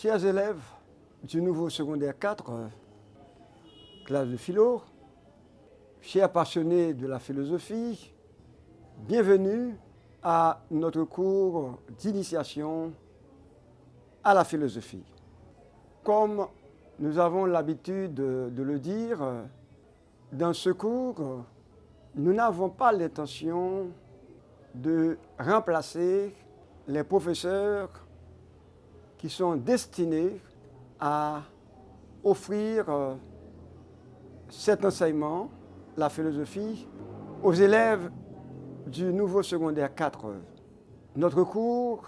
Chers élèves du nouveau secondaire 4, classe de philo, chers passionnés de la philosophie, bienvenue à notre cours d'initiation à la philosophie. Comme nous avons l'habitude de le dire, dans ce cours, nous n'avons pas l'intention de remplacer les professeurs qui sont destinés à offrir cet enseignement, la philosophie, aux élèves du nouveau secondaire 4. Notre cours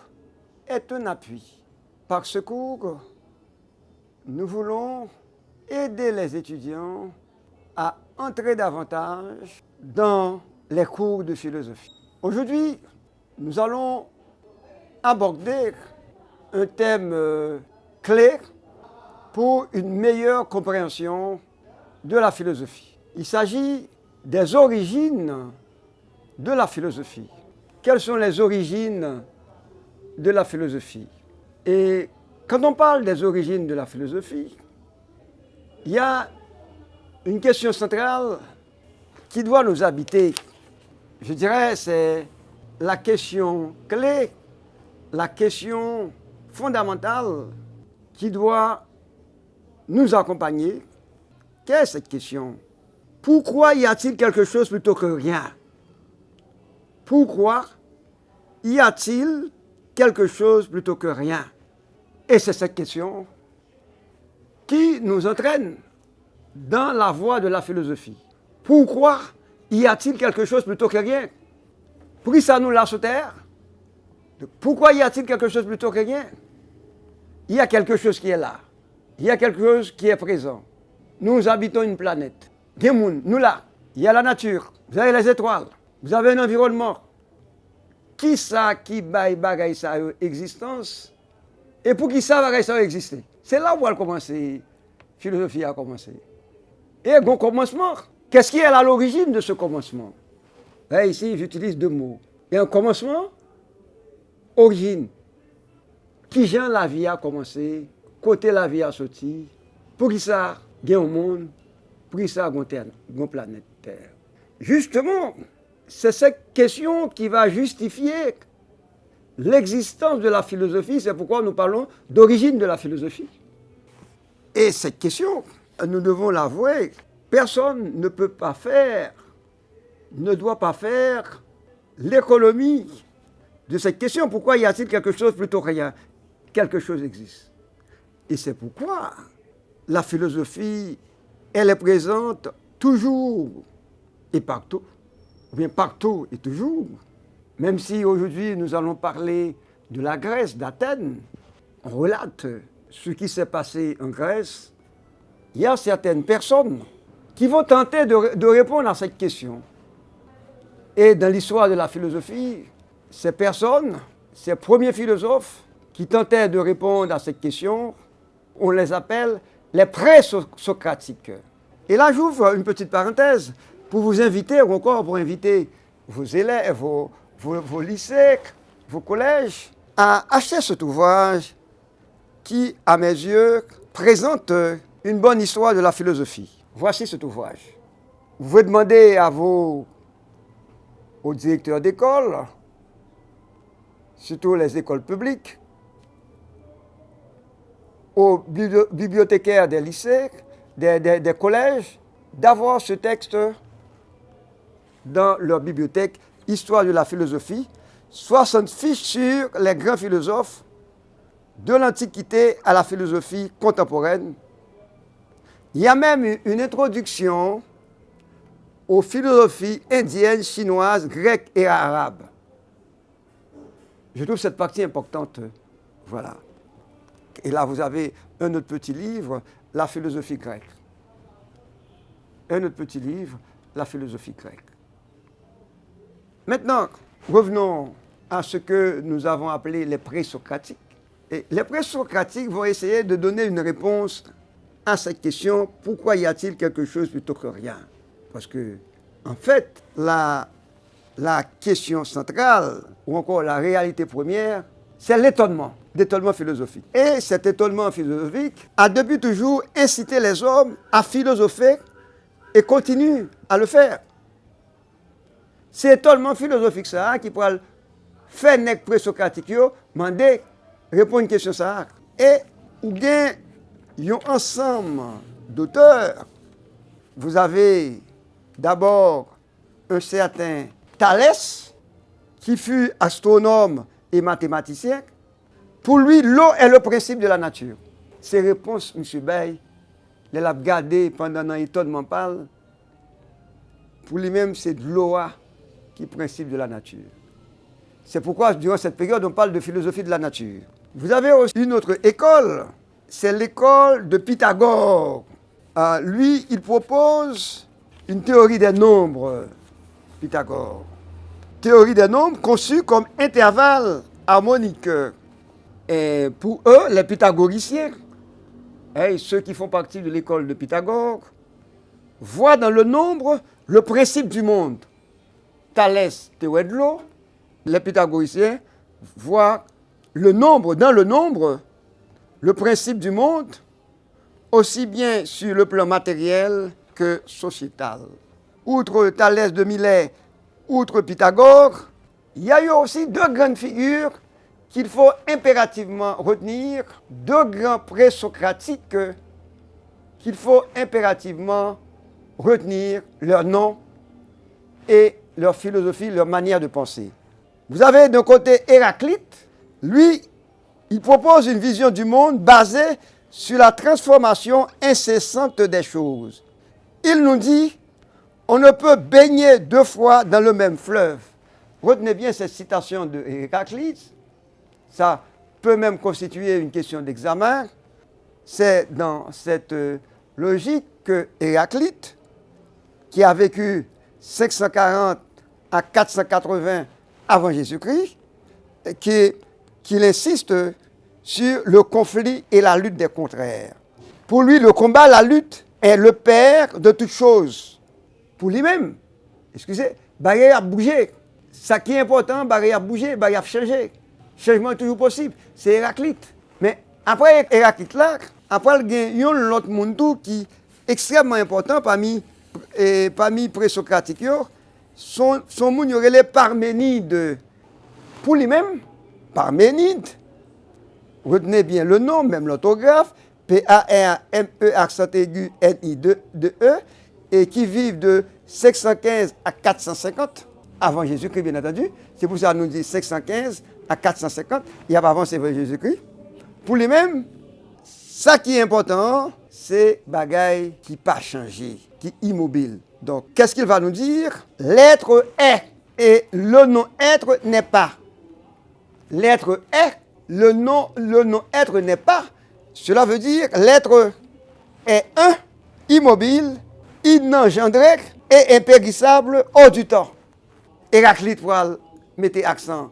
est un appui. Par ce cours, nous voulons aider les étudiants à entrer davantage dans les cours de philosophie. Aujourd'hui, nous allons aborder un thème clé pour une meilleure compréhension de la philosophie. Il s'agit des origines de la philosophie. Quelles sont les origines de la philosophie? Et quand on parle des origines de la philosophie, il y a une question centrale qui doit nous habiter. Je dirais, c'est la question clé, la question fondamentale qui doit nous accompagner. Quelle est cette question? Pourquoi y a-t-il quelque chose plutôt que rien? Pourquoi y a-t-il quelque chose plutôt que rien? Et c'est cette question qui nous entraîne dans la voie de la philosophie. Pourquoi y a-t-il quelque chose plutôt que rien? Pourquoi ça nous l'a sur terre? Pourquoi y a-t-il quelque chose plutôt que rien? Il y a quelque chose qui est là. Il y a quelque chose qui est présent. Nous habitons une planète. Nous là. Il y a la nature. Vous avez les étoiles. Vous avez un environnement. Qui ça qui baille bagaille sa existence? Et pour qui ça bagaille ça exister? C'est là où elle a commencé. La philosophie a commencé. Et un commencement. Qu'est-ce qui est à l'origine de ce commencement? Là, ici, j'utilise deux mots. Il y a un commencement, origine. Qui genre la vie a commencé, côté la vie a sorti, pour qui ça gagne au monde, pour qui ça gagne planète Terre. Justement, c'est cette question qui va justifier l'existence de la philosophie, c'est pourquoi nous parlons d'origine de la philosophie. Et cette question, nous devons l'avouer, personne ne peut pas faire, ne doit pas faire l'économie de cette question. Pourquoi y a-t-il quelque chose plutôt que rien? Quelque chose existe. Et c'est pourquoi la philosophie, elle est présente toujours et partout, ou bien partout et toujours. Même si aujourd'hui nous allons parler de la Grèce, d'Athènes, on relate ce qui s'est passé en Grèce. Il y a certaines personnes qui vont tenter de répondre à cette question. Et dans l'histoire de la philosophie, ces personnes, ces premiers philosophes qui tentaient de répondre à cette question, on les appelle les pré-socratiques. Et là, j'ouvre une petite parenthèse pour vous inviter, ou encore pour inviter vos élèves, vos lycées, vos collèges, à acheter cet ouvrage qui, à mes yeux, présente une bonne histoire de la philosophie. Voici cet ouvrage. Vous pouvez demander aux directeurs d'école, surtout les écoles publiques, aux bibliothécaires des lycées, des collèges, d'avoir ce texte dans leur bibliothèque, Histoire de la philosophie, 60 fiches sur les grands philosophes de l'Antiquité à la philosophie contemporaine. Il y a même une introduction aux philosophies indiennes, chinoises, grecques et arabes. Je trouve cette partie importante. Voilà. Et là, vous avez un autre petit livre, La philosophie grecque. Un autre petit livre, La philosophie grecque. Maintenant, revenons à ce que nous avons appelé les pré-socratiques. Et les pré-socratiques vont essayer de donner une réponse à cette question, pourquoi y a-t-il quelque chose plutôt que rien? Parce que, en fait, la question centrale, ou encore la réalité première, c'est l'étonnement philosophique. Et cet étonnement philosophique a depuis toujours incité les hommes à philosopher et continue à le faire. C'est étonnement philosophique ça qui pourra faire les présocratiques demander répondre à une question ça. Et ou bien un ensemble d'auteurs. Vous avez d'abord un certain Thalès qui fut astronome et mathématicien. Pour lui, l'eau est le principe de la nature. Ces réponses, M. Bay, il a gardé pendant un étonnement parle. Pour lui-même, c'est de l'eau qui est le principe de la nature. C'est pourquoi, durant cette période, on parle de philosophie de la nature. Vous avez aussi une autre école, c'est l'école de Pythagore. Lui, il propose une théorie des nombres, Pythagore. Théorie des nombres conçue comme intervalle harmonique. Et pour eux, les pythagoriciens, ceux qui font partie de l'école de Pythagore, voient dans le nombre le principe du monde. Thalès, théorie de l'eau, les pythagoriciens voient dans le nombre, le principe du monde, aussi bien sur le plan matériel que sociétal. Outre Thalès de Milet, outre Pythagore, il y a eu aussi deux grandes figures qu'il faut impérativement retenir, deux grands présocratiques qu'il faut impérativement retenir leur nom et leur philosophie, leur manière de penser. Vous avez d'un côté Héraclite, lui, il propose une vision du monde basée sur la transformation incessante des choses. Il nous dit, on ne peut baigner deux fois dans le même fleuve. Retenez bien cette citation de Héraclite, ça peut même constituer une question d'examen. C'est dans cette logique que Héraclite, qui a vécu 540 à 480 avant Jésus-Christ, qu'il insiste sur le conflit et la lutte des contraires. Pour lui, le combat, la lutte, est le père de toutes choses. Pour lui-même, excusez, barrière a bougé. Ça qui est important, barrière a bougé, barrière a changé. Changement est toujours possible. C'est Héraclite. Mais après Héraclite là, après il y a l'autre monde qui est extrêmement important parmi présocratiques. Son monde, il y aurait les Parménides. Pour lui-même, Parménide, retenez bien le nom, même l'orthographe, P-A-R-M-E, accent aigu, N-I-2-E, et qui vivent de 515 à 450, avant Jésus-Christ, bien entendu. C'est pour ça qu'on nous dit 515 à 450, il y a pas avant, c'est vrai Jésus-Christ. Pour lui-même, ça qui est important, c'est bagaille qui n'a pas changé, qui est immobile. Donc, qu'est-ce qu'il va nous dire? L'être est, et le non-être n'est pas. L'être est, le non-être n'est pas. Cela veut dire l'être est un, immobile, inengendré et impérissable hors du temps. Héraclite va mettre accent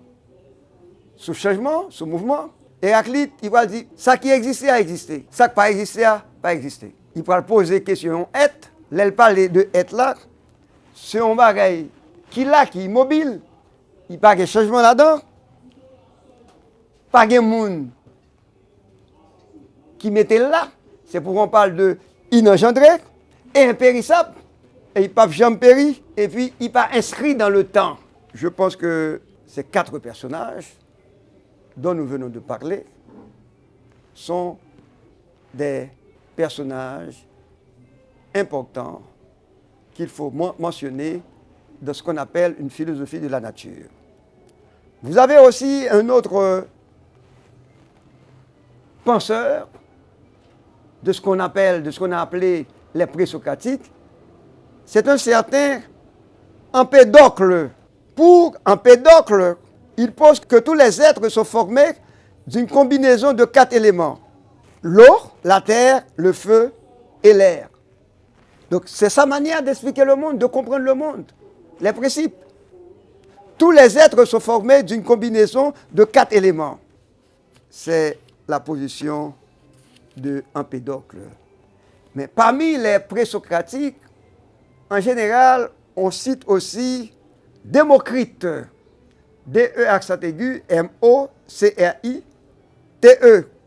sur le changement, sur le mouvement. Héraclite, il va dire, ça qui existait a existé, ça qui n'a pas existé a pas existé. Il va poser question être, il parle de être là, c'est un bagage qui est immobile, il n'y a pas de changement là-dedans, pas de monde qui mettait là, c'est pourquoi on parle de inengendré et impérissable, et il ne peut jamais périr, et puis il n'est pas inscrit dans le temps. Je pense que ces quatre personnages dont nous venons de parler sont des personnages importants qu'il faut mentionner dans ce qu'on appelle une philosophie de la nature. Vous avez aussi un autre penseur de ce qu'on a appelé les présocratiques, c'est un certain Empédocle. Pour Empédocle, il pose que tous les êtres sont formés d'une combinaison de 4 éléments. L'eau, la terre, le feu et l'air. Donc c'est sa manière d'expliquer le monde, de comprendre le monde, les principes. Tous les êtres sont formés d'une combinaison de 4 éléments. C'est la position de Empédocle. Mais parmi les présocratiques, en général, on cite aussi Démocrite. D-E accent aigu, M-O-C-R-I-T-E.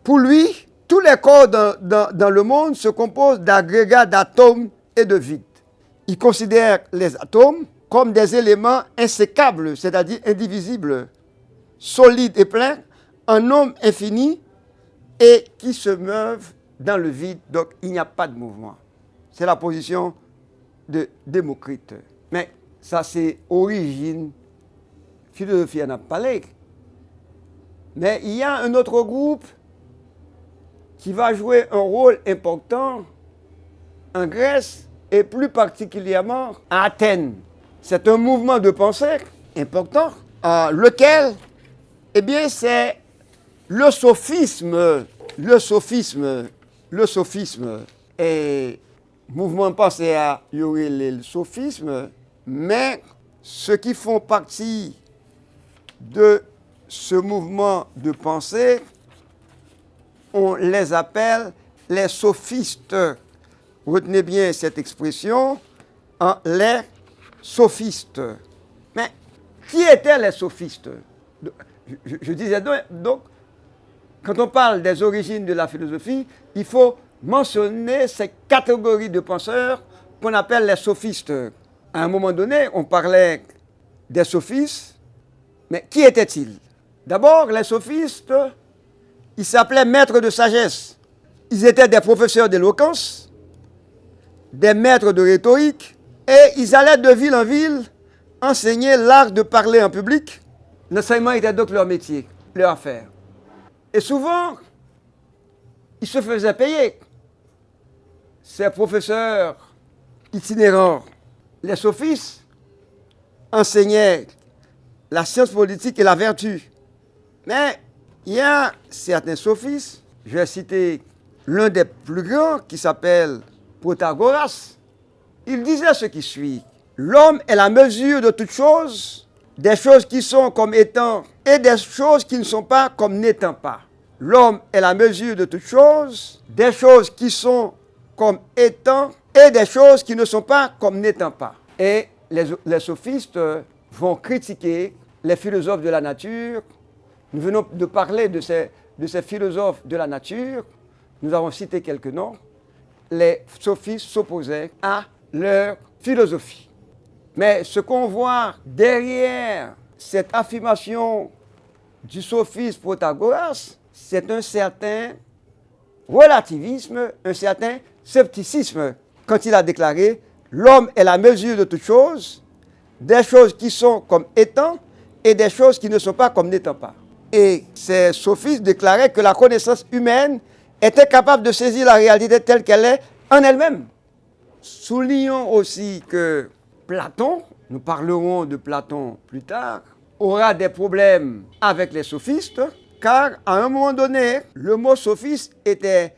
Pour lui, tous les corps dans le monde se composent d'agrégats d'atomes et de vide. Il considère les atomes comme des éléments insécables, c'est-à-dire indivisibles, solides et pleins, en nombre infini et qui se meuvent dans le vide. Donc, il n'y a pas de mouvement. C'est la position de Démocrite. Mais ça, c'est origine. Philosophie en a parlé. Mais il y a un autre groupe qui va jouer un rôle important en Grèce et plus particulièrement à Athènes. C'est un mouvement de pensée important, lequel, eh bien, c'est le sophisme. Le sophisme. Et mouvement de pensée à y aurait le sophisme, mais ceux qui font partie de ce mouvement de pensée, on les appelle les sophistes. Retenez bien cette expression, les sophistes. Mais qui étaient les sophistes? Je disais donc, quand on parle des origines de la philosophie, il faut mentionner ces catégories de penseurs qu'on appelle les sophistes. À un moment donné, on parlait des sophistes, mais qui étaient-ils? D'abord, les sophistes, ils s'appelaient maîtres de sagesse. Ils étaient des professeurs d'éloquence, des maîtres de rhétorique, et ils allaient de ville en ville enseigner l'art de parler en public. L'enseignement était donc leur métier, leur affaire. Et souvent, ils se faisaient payer. Ces professeurs itinérants, les sophistes, enseignaient la science politique et la vertu. Mais il y a certains sophistes, je vais citer l'un des plus grands qui s'appelle Protagoras. Il disait ce qui suit. L'homme est la mesure de toutes choses, des choses qui sont comme étant et des choses qui ne sont pas comme n'étant pas. L'homme est la mesure de toutes choses, des choses qui sont comme étant et des choses qui ne sont pas comme n'étant pas. Et les sophistes vont critiquer les philosophes de la nature. Nous venons de parler de ces philosophes de la nature. Nous avons cité quelques noms. Les sophistes s'opposaient à leur philosophie. Mais ce qu'on voit derrière cette affirmation du sophiste Protagoras, c'est un certain relativisme, un certain scepticisme, quand il a déclaré « L'homme est la mesure de toutes choses, des choses qui sont comme étant et des choses qui ne sont pas comme n'étant pas. » Et ces sophistes déclaraient que la connaissance humaine était capable de saisir la réalité telle qu'elle est en elle-même. Soulignons aussi que Platon, nous parlerons de Platon plus tard, aura des problèmes avec les sophistes, car à un moment donné, le mot sophiste était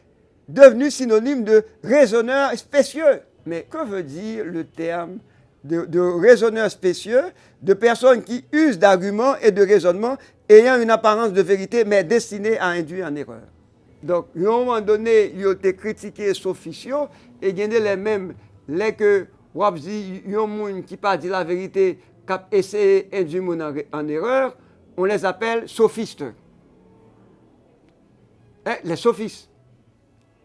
devenu synonyme de raisonneur spécieux. Mais que veut dire le terme de raisonneur spécieux, de personnes qui usent d'arguments et de raisonnements ayant une apparence de vérité, mais destinés à induire en erreur? Donc, à un moment donné, il a été critiqué sophicio, et il y a les mêmes, les que, ou dit, il y a un monde qui pas dit la vérité, qui a essayé d'induire le monde en erreur, on les appelle sophistes. Les sophistes.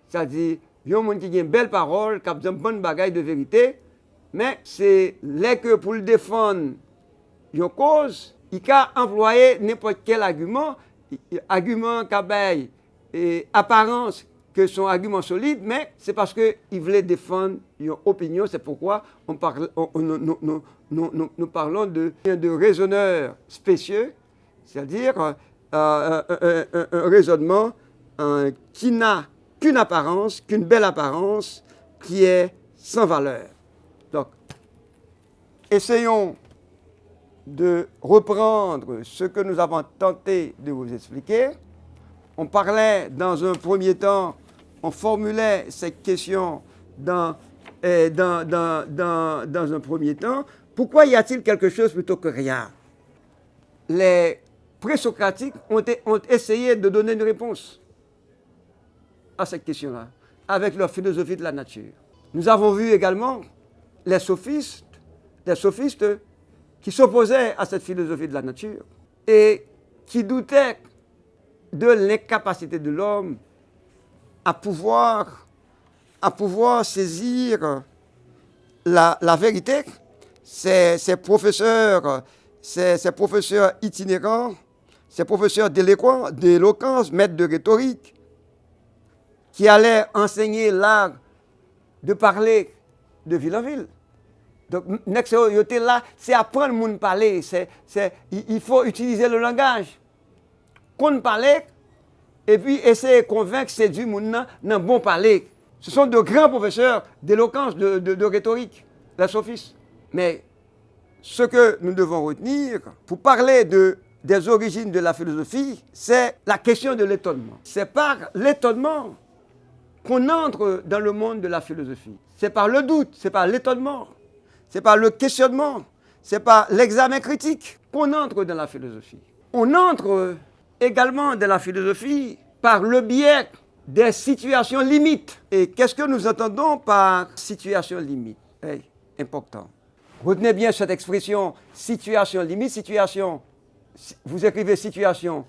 C'est-à-dire, il y a un monde qui a une belle parole, qui a une bonne bagaille de vérité, mais c'est les que pour le défendre, il y a une cause, il a employé n'importe quel argument qui a et apparence que son argument solide, mais c'est parce qu'il voulait défendre une opinion. C'est pourquoi nous parlons de raisonneurs spécieux, c'est-à-dire un raisonnement qui n'a qu'une apparence, qu'une belle apparence, qui est sans valeur. Donc, essayons de reprendre ce que nous avons tenté de vous expliquer. On parlait dans un premier temps, on formulait cette question dans un premier temps. Pourquoi y a-t-il quelque chose plutôt que rien? Les présocratiques ont essayé de donner une réponse à cette question-là, avec leur philosophie de la nature. Nous avons vu également les sophistes qui s'opposaient à cette philosophie de la nature. et qui doutait de l'incapacité de l'homme à pouvoir saisir la vérité. Ces professeurs itinérants, ces professeurs d'éloquence, maîtres de rhétorique, qui allaient enseigner l'art de parler de ville en ville. Donc, là, c'est apprendre le monde à parler. Il faut utiliser le langage. Qu'on parle, et puis essayer de convaincre, séduire le monde dans bon parler. Ce sont de grands professeurs d'éloquence, de rhétorique, la sophiste. Mais ce que nous devons retenir pour parler des origines de la philosophie, c'est la question de l'étonnement. C'est par l'étonnement qu'on entre dans le monde de la philosophie. C'est par le doute, c'est par l'étonnement, c'est par le questionnement, c'est par l'examen critique qu'on entre dans la philosophie. On entre également dans la philosophie par le biais des situations limites. Et qu'est-ce que nous entendons par situation limite? Important. Retenez bien cette expression, situation limite, situation. Vous écrivez situation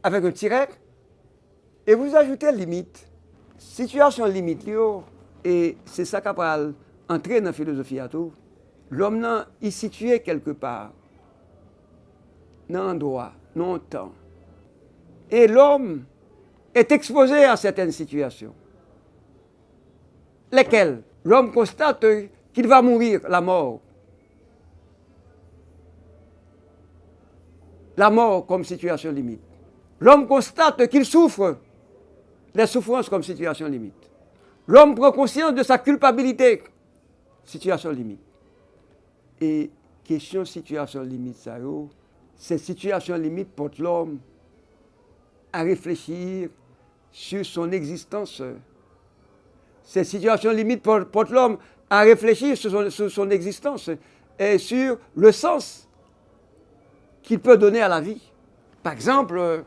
avec un tiret et vous ajoutez limite. Situation limite, et c'est ça qui va entrer dans la philosophie à tout. L'homme est situé quelque part, dans un endroit, dans un temps. Et l'homme est exposé à certaines situations. Lesquelles? L'homme constate qu'il va mourir, la mort. La mort comme situation limite. L'homme constate qu'il souffre, les souffrances comme situation limite. L'homme prend conscience de sa culpabilité, situation limite. Et question situation limite, ça, ces situations limites portent l'homme à réfléchir sur son existence. Ces situations limites portent l'homme à réfléchir sur son existence et sur le sens qu'il peut donner à la vie. Par exemple,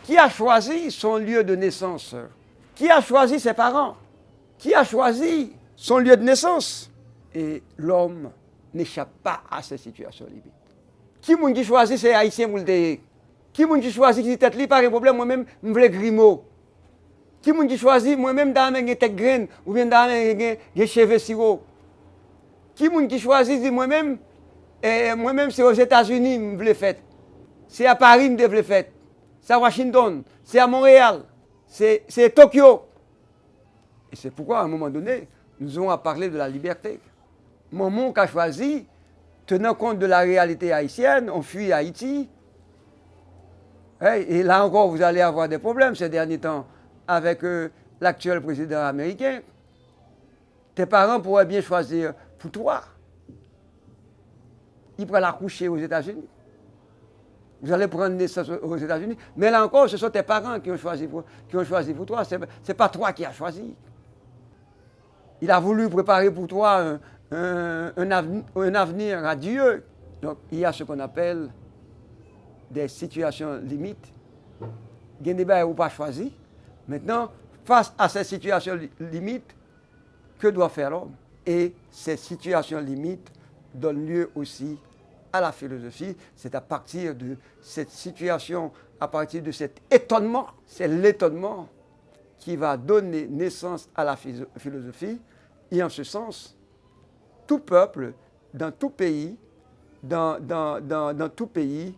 qui a choisi son lieu de naissance? Qui a choisi ses parents? Qui a choisi son lieu de naissance? Et l'homme n'échappe pas à ces situations limites. Qui qui choisit, c'est haïtien pour le dire. Qui choisit, qui dit tête li, pas de problème, moi-même, je veux grimaud. Qui choisit, moi-même, dans une tête graine, ou bien dans un cheveux sirop. Qui choisit, dit moi-même, c'est aux États-Unis que je veux faire. C'est à Paris que je veux faire. C'est à Washington, c'est à Montréal, c'est Tokyo. Et c'est pourquoi, à un moment donné, nous allons parler de la liberté. Mon qui a choisi, tenant compte de la réalité haïtienne, on fuit Haïti. Et là encore, vous allez avoir des problèmes ces derniers temps avec l'actuel président américain. Tes parents pourraient bien choisir pour toi. Ils pourraient l'accoucher aux États-Unis. Vous allez prendre naissance aux États-Unis. Mais là encore, ce sont tes parents qui ont choisi pour toi. Ce n'est pas toi qui as choisi. Il a voulu préparer pour toi un avenir radieux. Donc, il y a ce qu'on appelle des situations limites. Il y a des choses pas choisi. Maintenant, face à ces situations limites, que doit faire l'homme? Et ces situations limites donnent lieu aussi à la philosophie. C'est à partir de cette situation, à partir de cet étonnement, c'est l'étonnement qui va donner naissance à la philosophie. Et en ce sens, tout peuple, dans tout pays, dans tout pays,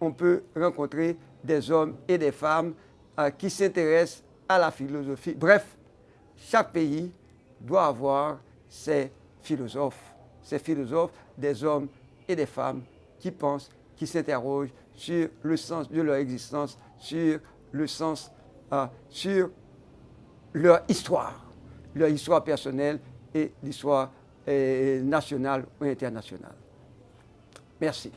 on peut rencontrer des hommes et des femmes qui s'intéressent à la philosophie. Bref, chaque pays doit avoir ses philosophes, des hommes et des femmes qui pensent, qui s'interrogent sur le sens de leur existence, sur le sens, sur leur histoire personnelle et l'histoire nationale ou internationale. Merci.